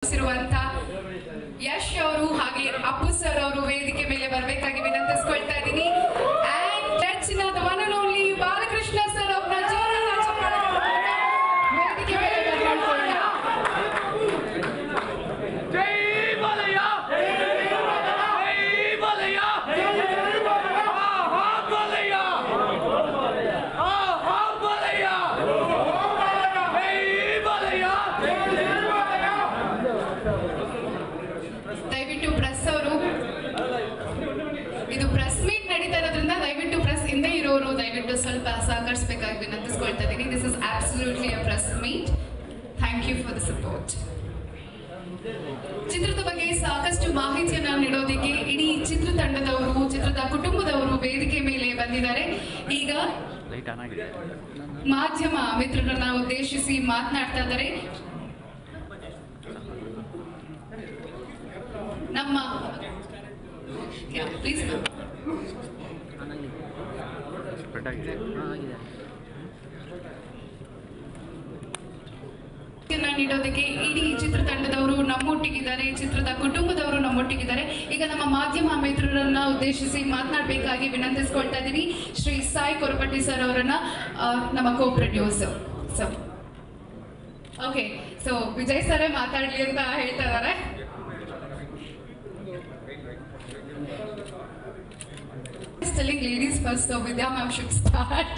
ಇರುವಂತ ಯಶ್ ಅವರು ಹಾಗೆ ಅಪ್ಪು ಸರ್ ಅವರು ವೇದಿಕೆ ಮೇಲೆ ಬರಬೇಕಾಗಿ ವಿನಂತಿಸಿಕೊಳ್ತಾ ಇದ್ದೀನಿ. ನೆಚ್ಚಿನ the one and only Balakrishna sir ಅವರ ಜೋರಾದ ಚಪ್ಪಾಳೆಗಳ ವೇದಿಕೆ ಮೇಲೆ ಬರ್ಕೊಳ್ಳೋಣ. ಜೈ ಬಾಲಯ್ಯ, ಜೈ ಬಾಲಯ್ಯ, ಹಾ ಬಾಲಯ್ಯ, ಹಾ ಬಾಲಯ್ಯ, ಜೈ ಬಾಲಯ್ಯ. ದಯವಿಟ್ಟು ಪ್ರೆಸ್ ಅವರು, ಇದು ಪ್ರೆಸ್ ಮೀಟ್ ನಡೀತಾ ಇರೋದ್ರಿಂದ ದಯವಿಟ್ಟು ಪ್ರೆಸ್ ಹಿಂದೆ ಇರೋರು ದಯವಿಟ್ಟು ಸ್ವಲ್ಪ ಸಹಕರಿಸಬೇಕಾಗಿ ವಿನಂತಿಸ್ಕೊಳ್ತಾ ಇದ್ದೀನಿ. This is absolutely a press meet. Thank you for the support. ಚಿತ್ರದ ಬಗ್ಗೆ ಸಾಕಷ್ಟು ಮಾಹಿತಿಯನ್ನ ನೀಡೋದಕ್ಕೆ ಇಡೀ ಚಿತ್ರತಂಡದವರು, ಚಿತ್ರದ ಕುಟುಂಬದವರು ವೇದಿಕೆ ಮೇಲೆ ಬಂದಿದ್ದಾರೆ. ಈಗ ಮಾಧ್ಯಮ ಮಿತ್ರರನ್ನ ಉದ್ದೇಶಿಸಿ ಮಾತನಾಡ್ತಾ ಇದ್ದಾರೆ. ನಮ್ಮ ಪ್ಲೀಸ್ ನೀಡೋದಕ್ಕೆ ಇಡೀ ಚಿತ್ರತಂಡದವರು ನಮ್ಮೊಟ್ಟಿಗಿದ್ದಾರೆ, ಚಿತ್ರದ ಕುಟುಂಬದವರು ನಮ್ಮೊಟ್ಟಿಗಿದ್ದಾರೆ. ಈಗ ನಮ್ಮ ಮಾಧ್ಯಮ ಮಿತ್ರರನ್ನ ಉದ್ದೇಶಿಸಿ ಮಾತನಾಡಬೇಕಾಗಿ ವಿನಂತಿಸ್ಕೊಳ್ತಾ ಇದ್ದೀನಿ. ಶ್ರೀ ಸಾಯಿ ಕೊರಪಟ್ಟಿ ಸರ್ ಅವರನ್ನ, ನಮ್ಮ co producer sir. Okay, so Vijay ಸರೇ ಮಾತಾಡ್ಲಿ ಅಂತ ಹೇಳ್ತಾ ಇದ್ದಾರೆ. Telling ladies first, so Vidya ma'am should start.